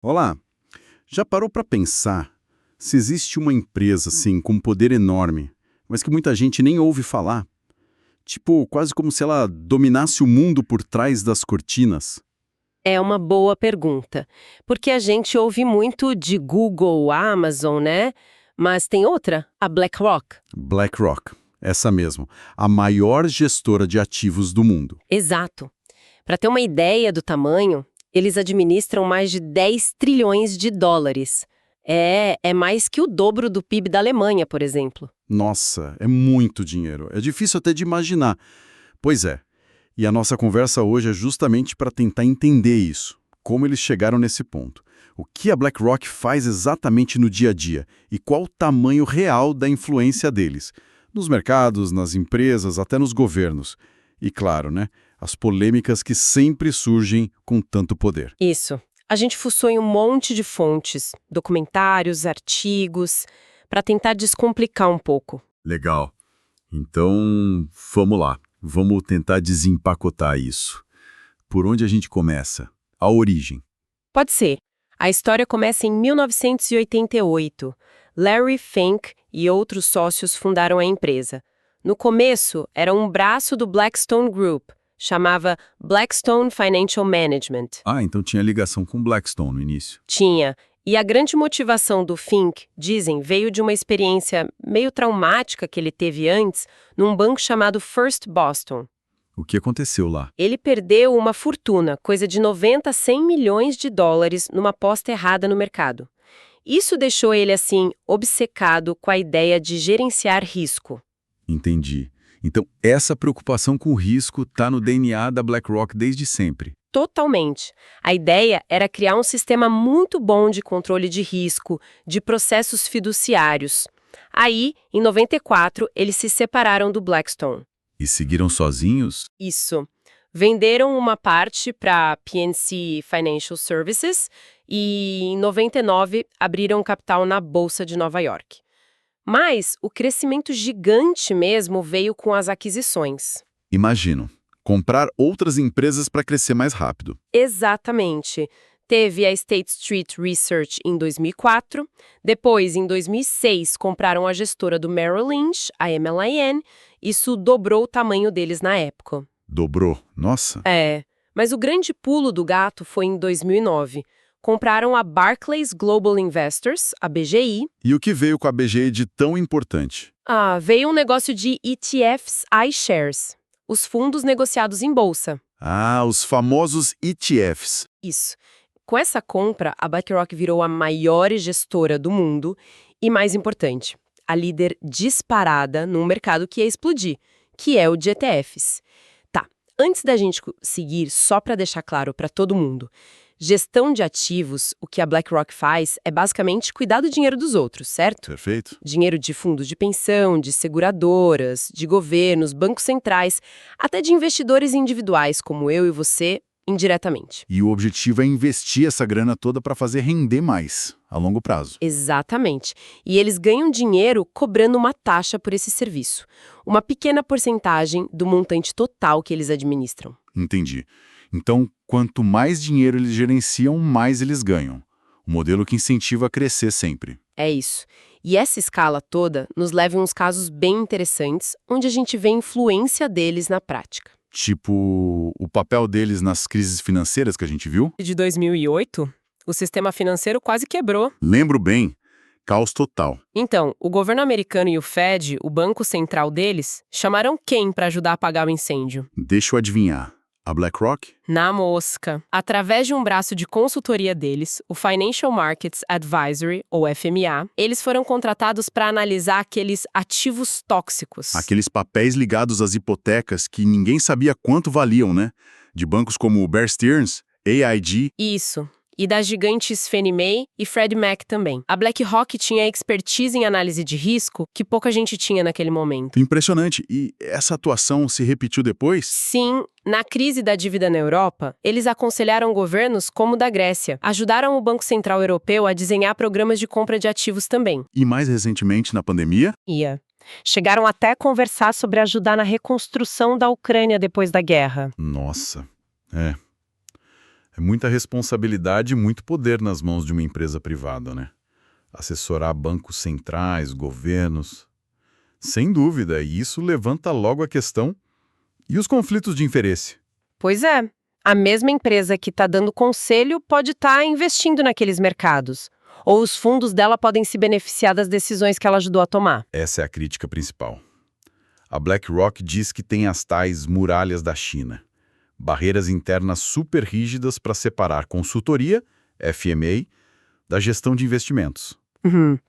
Olá, já parou para pensar se existe uma empresa assim com um poder enorme, mas que muita gente nem ouve falar? Tipo, quase como se ela dominasse o mundo por trás das cortinas. É uma boa pergunta, porque a gente ouve muito de Google, Amazon, né? Mas tem outra, a BlackRock. BlackRock, essa mesmo, a maior gestora de ativos do mundo. Exato. Para ter uma ideia do tamanho, eles administram mais de 10 trilhões de dólares. É mais que o dobro do PIB da Alemanha, por exemplo. Nossa, é muito dinheiro. É difícil até de imaginar. Pois é. E a nossa conversa hoje é justamente para tentar entender isso. Como eles chegaram nesse ponto. O que a BlackRock faz exatamente no dia a dia e qual o tamanho real da influência deles. Nos mercados, nas empresas, até nos governos. E claro, né? As polêmicas que sempre surgem com tanto poder. Isso. A gente fuçou em um monte de fontes, documentários, artigos, para tentar descomplicar um pouco. Legal. Então, vamos lá. Vamos tentar desempacotar isso. Por onde a gente começa? A origem. Pode ser. A história começa em 1988. Larry Fink e outros sócios fundaram a empresa. No começo, era um braço do Blackstone Group, chamava Blackstone Financial Management. Ah, então tinha ligação com Blackstone no início. Tinha. E a grande motivação do Fink, dizem, veio de uma experiência meio traumática que ele teve antes num banco chamado First Boston. O que aconteceu lá? Ele perdeu uma fortuna, coisa de 90 a 100 milhões de dólares, numa aposta errada no mercado. Isso deixou ele, assim, obcecado com a ideia de gerenciar risco. Entendi. Então, essa preocupação com o risco está no DNA da BlackRock desde sempre. Totalmente. A ideia era criar um sistema muito bom de controle de risco, de processos fiduciários. Aí, em 94, eles se separaram do Blackstone. E seguiram sozinhos? Isso. Venderam uma parte para PNC Financial Services e, em 99, abriram capital na Bolsa de Nova York. Mas o crescimento gigante mesmo veio com as aquisições. Imagino. Comprar outras empresas para crescer mais rápido. Exatamente. Teve a State Street Research em 2004, depois, em 2006, compraram a gestora do Merrill Lynch, a MLIN. Isso dobrou o tamanho deles na época. Dobrou. Nossa. Mas o grande pulo do gato foi em 2009. Compraram a Barclays Global Investors, a BGI. E o que veio com a BGI de tão importante? Veio um negócio de ETFs iShares, os fundos negociados em bolsa. Ah, os famosos ETFs. Isso. Com essa compra, a BlackRock virou a maior gestora do mundo e, mais importante, a líder disparada num mercado que ia explodir, que é o de ETFs. Tá, antes da gente seguir, só para deixar claro para todo mundo, gestão de ativos, o que a BlackRock faz é basicamente cuidar do dinheiro dos outros, certo? Perfeito. Dinheiro de fundos de pensão, de seguradoras, de governos, bancos centrais, até de investidores individuais como eu e você, indiretamente. E o objetivo é investir essa grana toda para fazer render mais, a longo prazo. Exatamente. E eles ganham dinheiro cobrando uma taxa por esse serviço. Uma pequena porcentagem do montante total que eles administram. Entendi. Então, quanto mais dinheiro eles gerenciam, mais eles ganham. Um modelo que incentiva a crescer sempre. É isso. E essa escala toda nos leva a uns casos bem interessantes, onde a gente vê a influência deles na prática. Tipo, o papel deles nas crises financeiras que a gente viu? De 2008, o sistema financeiro quase quebrou. Lembro bem. Caos total. Então, o governo americano e o Fed, o banco central deles, chamaram quem para ajudar a apagar o incêndio? Deixa eu adivinhar. A BlackRock? Na mosca. Através de um braço de consultoria deles, o Financial Markets Advisory, ou FMA, eles foram contratados para analisar aqueles ativos tóxicos. Aqueles papéis ligados às hipotecas que ninguém sabia quanto valiam, né? De bancos como Bear Stearns, AIG. Isso. E das gigantes Fannie Mae e Freddie Mac também. A BlackRock tinha expertise em análise de risco que pouca gente tinha naquele momento. Impressionante. E essa atuação se repetiu depois? Sim, na crise da dívida na Europa, eles aconselharam governos como o da Grécia. Ajudaram o Banco Central Europeu a desenhar programas de compra de ativos também. E mais recentemente, na pandemia? Chegaram até a conversar sobre ajudar na reconstrução da Ucrânia depois da guerra. Nossa. É muita responsabilidade e muito poder nas mãos de uma empresa privada, né? Assessorar bancos centrais, governos. Sem dúvida, e isso levanta logo a questão: e os conflitos de interesse? Pois é, a mesma empresa que está dando conselho pode estar investindo naqueles mercados. Ou os fundos dela podem se beneficiar das decisões que ela ajudou a tomar. Essa é a crítica principal. A BlackRock diz que tem as tais muralhas da China, barreiras internas super rígidas para separar consultoria, FMA, da gestão de investimentos.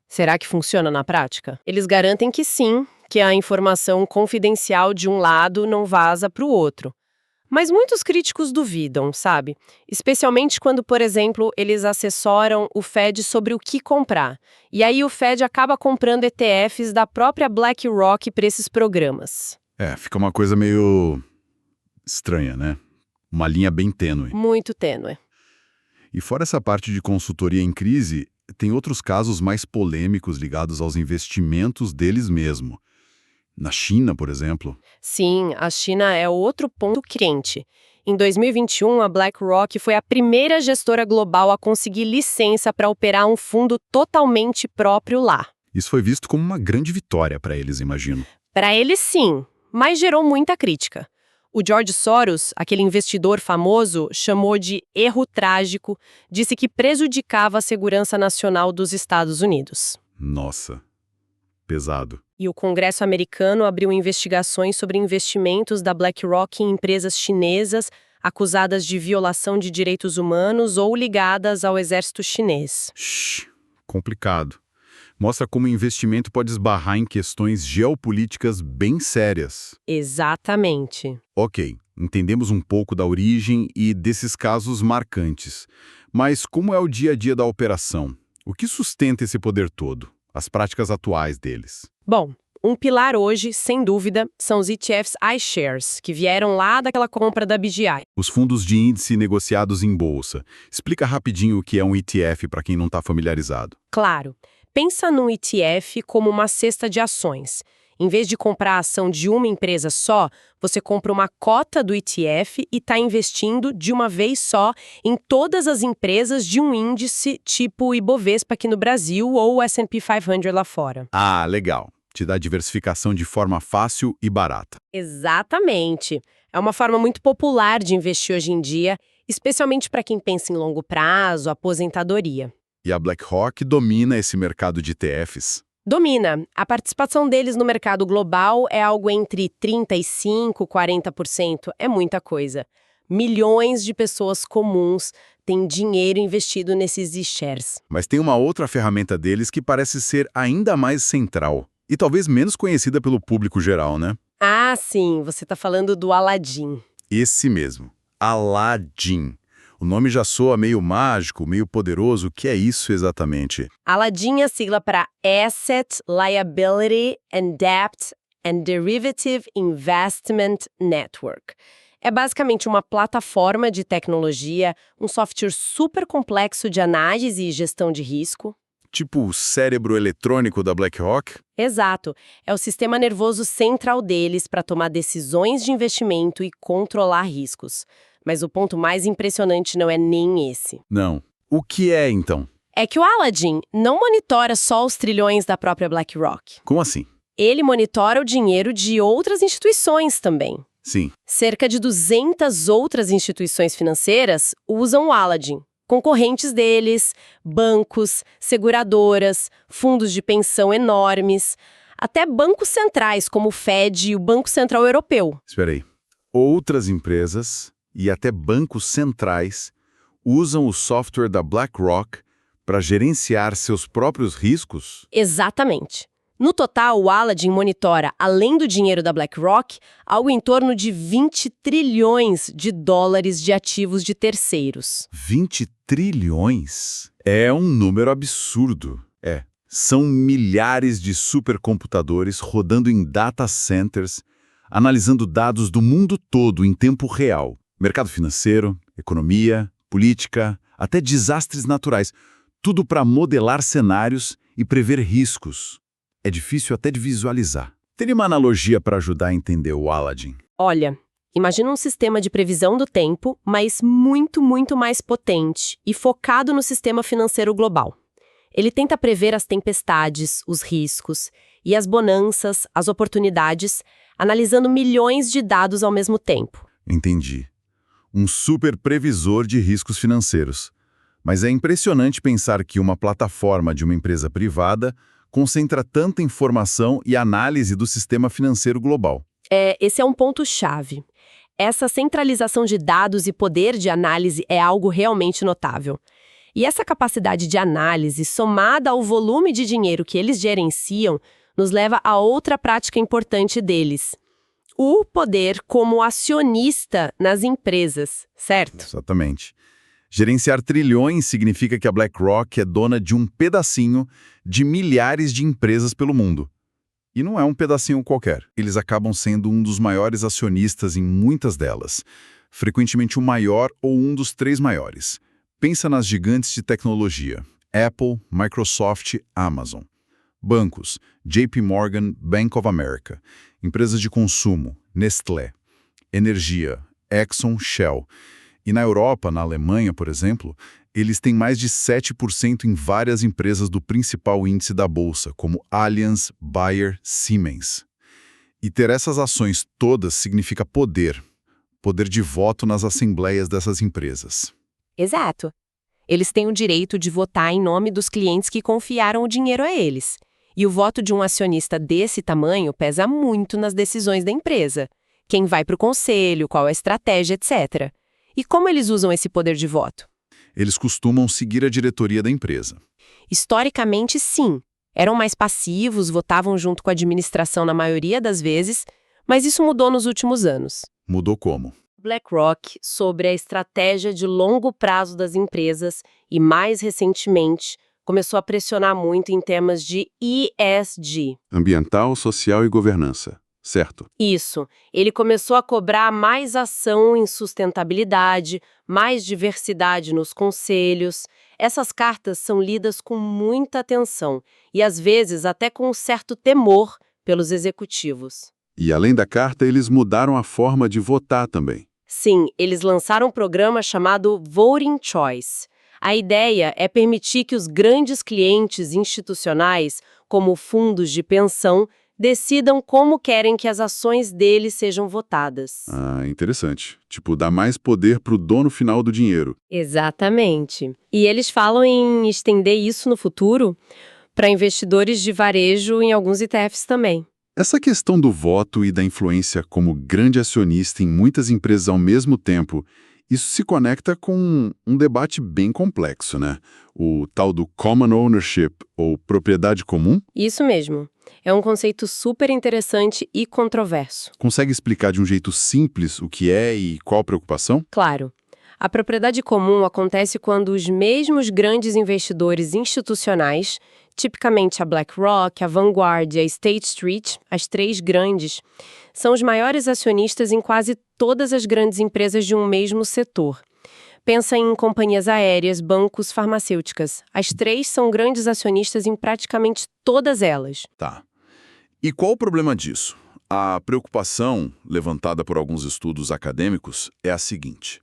Será que funciona na prática? Eles garantem que sim, que a informação confidencial de um lado não vaza para o outro. Mas muitos críticos duvidam, sabe? Especialmente quando, por exemplo, eles assessoram o Fed sobre o que comprar. E aí o Fed acaba comprando ETFs da própria BlackRock para esses programas. Fica uma coisa meio estranha, né? Uma linha bem tênue. Muito tênue. E fora essa parte de consultoria em crise, tem outros casos mais polêmicos ligados aos investimentos deles mesmo. Na China, por exemplo. Sim, a China é outro ponto quente. Em 2021, a BlackRock foi a primeira gestora global a conseguir licença para operar um fundo totalmente próprio lá. Isso foi visto como uma grande vitória para eles, imagino. Para eles, sim, mas gerou muita crítica. O George Soros, aquele investidor famoso, chamou de erro trágico, disse que prejudicava a segurança nacional dos Estados Unidos. Nossa, pesado. E o Congresso americano abriu investigações sobre investimentos da BlackRock em empresas chinesas acusadas de violação de direitos humanos ou ligadas ao exército chinês. Complicado. Mostra como o investimento pode esbarrar em questões geopolíticas bem sérias. Exatamente. Ok, entendemos um pouco da origem e desses casos marcantes. Mas como é o dia a dia da operação? O que sustenta esse poder todo? As práticas atuais deles? Bom, um pilar hoje, sem dúvida, são os ETFs iShares, que vieram lá daquela compra da BGI. Os fundos de índice negociados em bolsa. Explica rapidinho o que é um ETF para quem não está familiarizado. Claro, pensa num ETF como uma cesta de ações. Em vez de comprar a ação de uma empresa só, você compra uma cota do ETF e está investindo de uma vez só em todas as empresas de um índice tipo o Ibovespa aqui no Brasil ou o S&P 500 lá fora. Ah, legal. Te dá diversificação de forma fácil e barata. Exatamente. É uma forma muito popular de investir hoje em dia, especialmente para quem pensa em longo prazo, aposentadoria. E a BlackRock domina esse mercado de ETFs. Domina. A participação deles no mercado global é algo entre 35% e 40%. É muita coisa. Milhões de pessoas comuns têm dinheiro investido nesses iShares. Mas tem uma outra ferramenta deles que parece ser ainda mais central. E talvez menos conhecida pelo público geral, né? Ah, sim. Você está falando do Aladdin. Esse mesmo. Aladdin. O nome já soa meio mágico, meio poderoso. O que é isso exatamente? Aladdin é sigla para Asset, Liability and Debt and Derivative Investment Network. É basicamente uma plataforma de tecnologia, um software super complexo de análise e gestão de risco. Tipo o cérebro eletrônico da BlackRock? Exato. É o sistema nervoso central deles para tomar decisões de investimento e controlar riscos. Mas o ponto mais impressionante não é nem esse. Não. O que é, então? É que o Aladdin não monitora só os trilhões da própria BlackRock. Como assim? Ele monitora o dinheiro de outras instituições também. Sim. Cerca de 200 outras instituições financeiras usam o Aladdin. Concorrentes deles, bancos, seguradoras, fundos de pensão enormes, até bancos centrais como o Fed e o Banco Central Europeu. Espera aí. Outras empresas e até bancos centrais usam o software da BlackRock para gerenciar seus próprios riscos? Exatamente. No total, o Aladdin monitora, além do dinheiro da BlackRock, algo em torno de 20 trilhões de dólares de ativos de terceiros. 20 trilhões? É um número absurdo. São milhares de supercomputadores rodando em data centers, analisando dados do mundo todo em tempo real. Mercado financeiro, economia, política, até desastres naturais. Tudo para modelar cenários e prever riscos. É difícil até de visualizar. Teria uma analogia para ajudar a entender o Aladdin? Olha, Imagina um sistema de previsão do tempo, mas muito, muito mais potente e focado no sistema financeiro global. Ele tenta prever as tempestades, os riscos e as bonanças, as oportunidades, analisando milhões de dados ao mesmo tempo. Entendi. Um super previsor de riscos financeiros. Mas é impressionante pensar que uma plataforma de uma empresa privada concentra tanta informação e análise do sistema financeiro global. Esse é um ponto-chave. Essa centralização de dados e poder de análise é algo realmente notável. E essa capacidade de análise, somada ao volume de dinheiro que eles gerenciam, nos leva a outra prática importante deles: o poder como acionista nas empresas, certo? Exatamente. Gerenciar trilhões significa que a BlackRock é dona de um pedacinho de milhares de empresas pelo mundo. E não é um pedacinho qualquer. Eles acabam sendo um dos maiores acionistas em muitas delas, frequentemente o maior ou um dos 3 maiores. Pensa nas gigantes de tecnologia: Apple, Microsoft, Amazon. Bancos: JP Morgan, Bank of America. Empresas de consumo: Nestlé. Energia: Exxon, Shell. E na Europa, na Alemanha, por exemplo, eles têm mais de 7% em várias empresas do principal índice da bolsa, como Allianz, Bayer, Siemens. E ter essas ações todas significa poder de voto nas assembleias dessas empresas. Exato. Eles têm o direito de votar em nome dos clientes que confiaram o dinheiro a eles. E o voto de um acionista desse tamanho pesa muito nas decisões da empresa. Quem vai para o conselho, qual a estratégia, etc. E como eles usam esse poder de voto? Eles costumam seguir a diretoria da empresa. Historicamente, sim. Eram mais passivos, votavam junto com a administração na maioria das vezes, mas isso mudou nos últimos anos. Mudou como? BlackRock sobre a estratégia de longo prazo das empresas e, mais recentemente, começou a pressionar muito em temas de ESG. Ambiental, social e governança. Certo. Isso. Ele começou a cobrar mais ação em sustentabilidade, mais diversidade nos conselhos. Essas cartas são lidas com muita atenção e, às vezes, até com um certo temor pelos executivos. E, além da carta, eles mudaram a forma de votar também. Sim, eles lançaram um programa chamado Voting Choice. A ideia é permitir que os grandes clientes institucionais, como fundos de pensão, decidam como querem que as ações deles sejam votadas. Ah, interessante. Tipo, dar mais poder para o dono final do dinheiro. Exatamente. E eles falam em estender isso no futuro para investidores de varejo em alguns ETFs também. Essa questão do voto e da influência como grande acionista em muitas empresas ao mesmo tempo, isso se conecta com um debate bem complexo, né? O tal do common ownership, ou propriedade comum. Isso mesmo. É um conceito super interessante e controverso. Consegue explicar de um jeito simples o que é e qual a preocupação? Claro. A propriedade comum acontece quando os mesmos grandes investidores institucionais, tipicamente a BlackRock, a Vanguard e a State Street, as 3 grandes, são os maiores acionistas em quase todas as grandes empresas de um mesmo setor. Pensa em companhias aéreas, bancos, farmacêuticas. As 3 são grandes acionistas em praticamente todas elas. Tá. E qual o problema disso? A preocupação, levantada por alguns estudos acadêmicos, é a seguinte: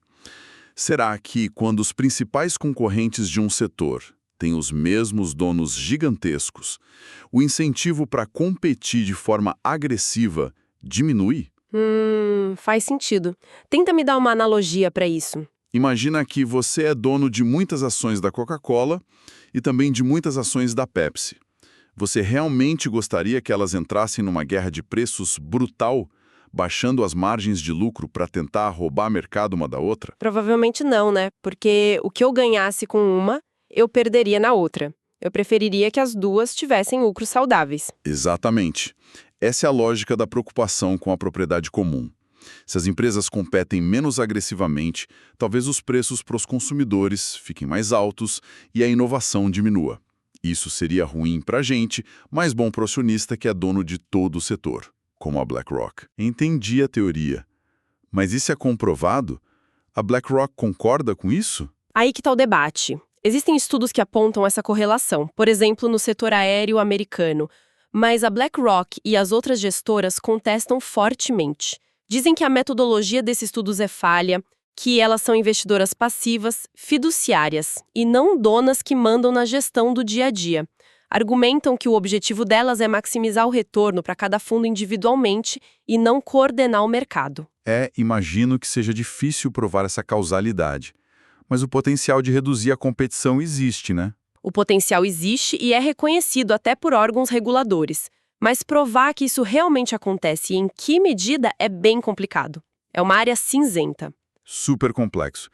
será que quando os principais concorrentes de um setor têm os mesmos donos gigantescos, o incentivo para competir de forma agressiva diminui? Faz sentido. Tenta me dar uma analogia para isso. Imagina que você é dono de muitas ações da Coca-Cola e também de muitas ações da Pepsi. Você realmente gostaria que elas entrassem numa guerra de preços brutal, baixando as margens de lucro para tentar roubar mercado uma da outra? Provavelmente não, né? Porque o que eu ganhasse com uma, eu perderia na outra. Eu preferiria que as duas tivessem lucros saudáveis. Exatamente. Essa é a lógica da preocupação com a propriedade comum. Se as empresas competem menos agressivamente, talvez os preços para os consumidores fiquem mais altos e a inovação diminua. Isso seria ruim para a gente, mas bom para o acionista que é dono de todo o setor, como a BlackRock. Entendi a teoria. Mas isso é comprovado? A BlackRock concorda com isso? Aí que está o debate. Existem estudos que apontam essa correlação, por exemplo, no setor aéreo americano. Mas a BlackRock e as outras gestoras contestam fortemente. Dizem que a metodologia desses estudos é falha, que elas são investidoras passivas, fiduciárias, e não donas que mandam na gestão do dia a dia. Argumentam que o objetivo delas é maximizar o retorno para cada fundo individualmente e não coordenar o mercado. Imagino que seja difícil provar essa causalidade. Mas o potencial de reduzir a competição existe, né? O potencial existe e é reconhecido até por órgãos reguladores. Mas provar que isso realmente acontece e em que medida é bem complicado. É uma área cinzenta. Super complexo.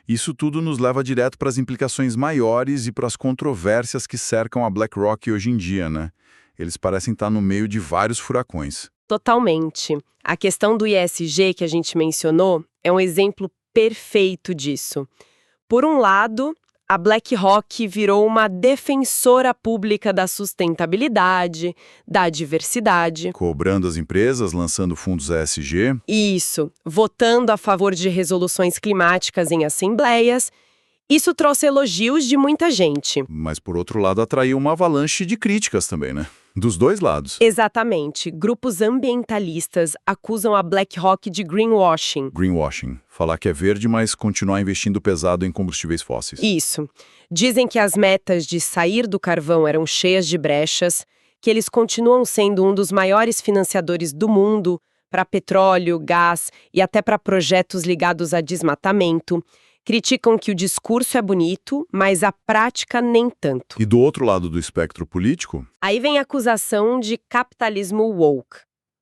Isso tudo nos leva direto para as implicações maiores e para as controvérsias que cercam a BlackRock hoje em dia, né? Eles parecem estar no meio de vários furacões. Totalmente. A questão do ESG que a gente mencionou é um exemplo perfeito disso. Por um lado, a BlackRock virou uma defensora pública da sustentabilidade, da diversidade. Cobrando as empresas, lançando fundos ESG. Isso, votando a favor de resoluções climáticas em assembleias. Isso trouxe elogios de muita gente. Mas, por outro lado, atraiu uma avalanche de críticas também, né? Dos dois lados. Exatamente. Grupos ambientalistas acusam a BlackRock de greenwashing. Greenwashing. Falar que é verde, mas continuar investindo pesado em combustíveis fósseis. Isso. Dizem que as metas de sair do carvão eram cheias de brechas, que eles continuam sendo um dos maiores financiadores do mundo para petróleo, gás e até para projetos ligados a desmatamento. Criticam que o discurso é bonito, mas a prática nem tanto. E do outro lado do espectro político? Aí vem a acusação de capitalismo woke.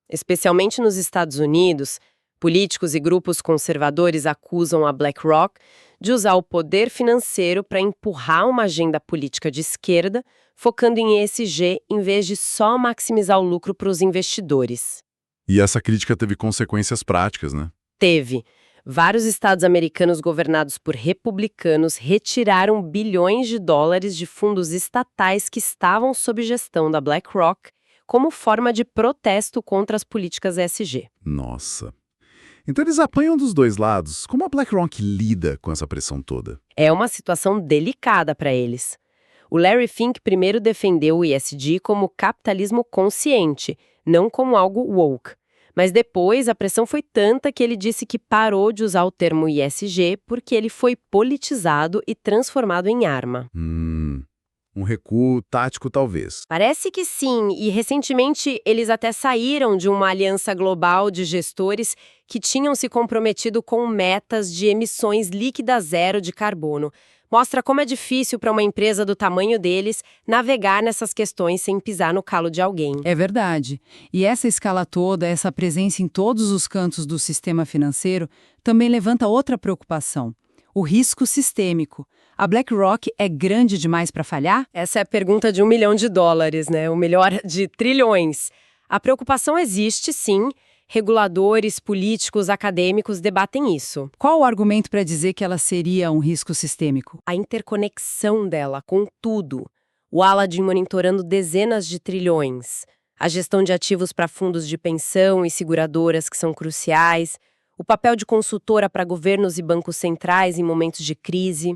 Especialmente nos Estados Unidos, políticos e grupos conservadores acusam a BlackRock de usar o poder financeiro para empurrar uma agenda política de esquerda, focando em ESG em vez de só maximizar o lucro para os investidores. E essa crítica teve consequências práticas, né? Teve. Vários estados americanos governados por republicanos retiraram bilhões de dólares de fundos estatais que estavam sob gestão da BlackRock como forma de protesto contra as políticas ESG. Nossa. Então eles apanham dos dois lados. Como a BlackRock lida com essa pressão toda? É uma situação delicada para eles. O Larry Fink primeiro defendeu o ESG como capitalismo consciente, não como algo woke. Mas depois a pressão foi tanta que ele disse que parou de usar o termo ESG porque ele foi politizado e transformado em arma. Um recuo tático talvez. Parece que sim, e recentemente eles até saíram de uma aliança global de gestores que tinham se comprometido com metas de emissões líquidas zero de carbono. Mostra como é difícil para uma empresa do tamanho deles navegar nessas questões sem pisar no calo de alguém. É verdade. E essa escala toda, essa presença em todos os cantos do sistema financeiro, também levanta outra preocupação: o risco sistêmico. A BlackRock é grande demais para falhar? Essa é a pergunta de $1 milhão, né? O melhor de trilhões. A preocupação existe, sim. Reguladores, políticos, acadêmicos debatem isso. Qual o argumento para dizer que ela seria um risco sistêmico? A interconexão dela com tudo. O Aladdin monitorando dezenas de trilhões. A gestão de ativos para fundos de pensão e seguradoras que são cruciais. O papel de consultora para governos e bancos centrais em momentos de crise.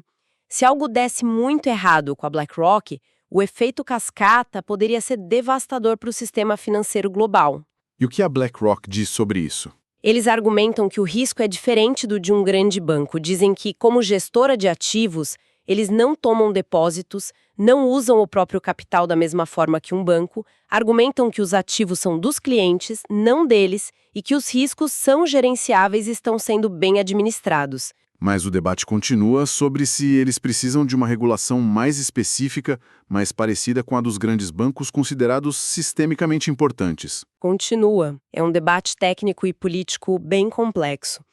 Se algo desse muito errado com a BlackRock, o efeito cascata poderia ser devastador para o sistema financeiro global. E o que a BlackRock diz sobre isso? Eles argumentam que o risco é diferente do de um grande banco. Dizem que, como gestora de ativos, eles não tomam depósitos, não usam o próprio capital da mesma forma que um banco, argumentam que os ativos são dos clientes, não deles, e que os riscos são gerenciáveis e estão sendo bem administrados. Mas o debate continua sobre se eles precisam de uma regulação mais específica, mais parecida com a dos grandes bancos considerados sistemicamente importantes. Continua. É um debate técnico e político bem complexo.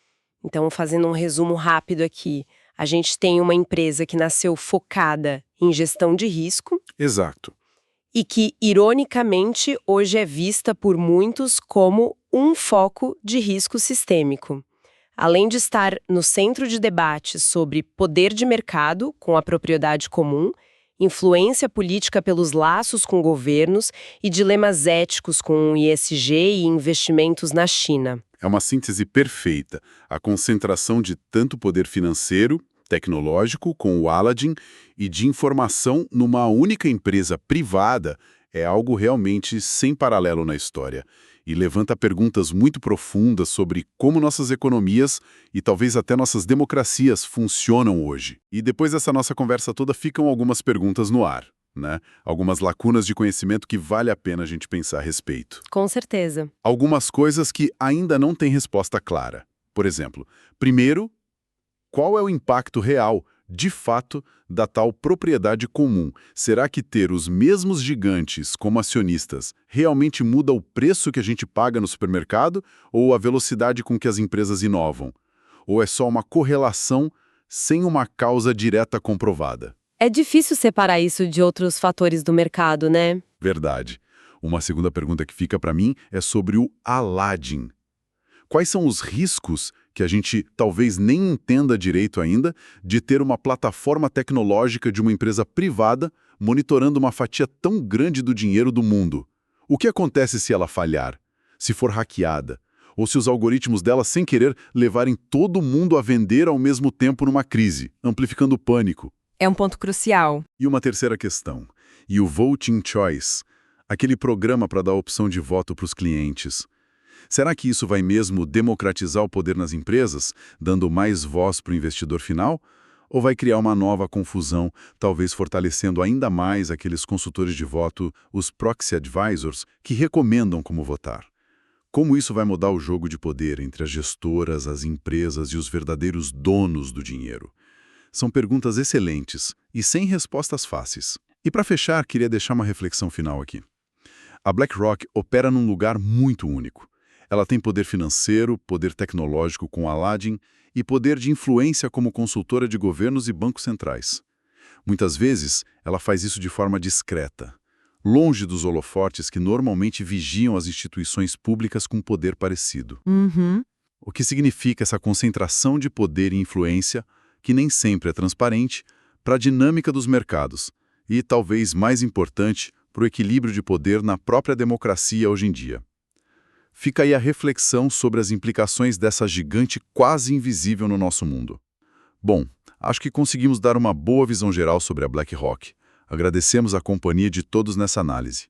Então, fazendo um resumo rápido aqui, a gente tem uma empresa que nasceu focada em gestão de risco. Exato. E que, ironicamente, hoje é vista por muitos como um foco de risco sistêmico. Além de estar no centro de debates sobre poder de mercado com a propriedade comum, influência política pelos laços com governos e dilemas éticos com o ESG e investimentos na China. É uma síntese perfeita. A concentração de tanto poder financeiro, tecnológico, com o Aladdin, e de informação numa única empresa privada é algo realmente sem paralelo na história. e levanta perguntas muito profundas sobre como nossas economias e talvez até nossas democracias funcionam hoje. E depois dessa nossa conversa toda ficam algumas perguntas no ar, né? Algumas lacunas de conhecimento que vale a pena a gente pensar a respeito. Com certeza. Algumas coisas que ainda não têm resposta clara. Por exemplo, primeiro, qual é o impacto real, de fato, da tal propriedade comum? Será que ter os mesmos gigantes como acionistas realmente muda o preço que a gente paga no supermercado ou a velocidade com que as empresas inovam? Ou é só uma correlação sem uma causa direta comprovada? É difícil separar isso de outros fatores do mercado, né? Verdade. Uma segunda pergunta que fica para mim é sobre o Aladdin. Quais são os riscos que a gente talvez nem entenda direito ainda de ter uma plataforma tecnológica de uma empresa privada monitorando uma fatia tão grande do dinheiro do mundo? O que acontece se ela falhar? Se for hackeada? Ou se os algoritmos dela, sem querer, levarem todo mundo a vender ao mesmo tempo numa crise, amplificando o pânico? É um ponto crucial. E uma terceira questão. E o Voting Choice? Aquele programa para dar opção de voto para os clientes. Será que isso vai mesmo democratizar o poder nas empresas, dando mais voz para o investidor final? Ou vai criar uma nova confusão, talvez fortalecendo ainda mais aqueles consultores de voto, os proxy advisors, que recomendam como votar? Como isso vai mudar o jogo de poder entre as gestoras, as empresas e os verdadeiros donos do dinheiro? São perguntas excelentes e sem respostas fáceis. E para fechar, queria deixar uma reflexão final aqui. A BlackRock opera num lugar muito único. Ela tem poder financeiro, poder tecnológico com Aladdin e poder de influência como consultora de governos e bancos centrais. Muitas vezes, ela faz isso de forma discreta, longe dos holofotes que normalmente vigiam as instituições públicas com poder parecido. O que significa essa concentração de poder e influência, que nem sempre é transparente, para a dinâmica dos mercados e, talvez mais importante, para o equilíbrio de poder na própria democracia hoje em dia. Fica aí a reflexão sobre as implicações dessa gigante quase invisível no nosso mundo. Bom, acho que conseguimos dar uma boa visão geral sobre a BlackRock. Agradecemos a companhia de todos nessa análise.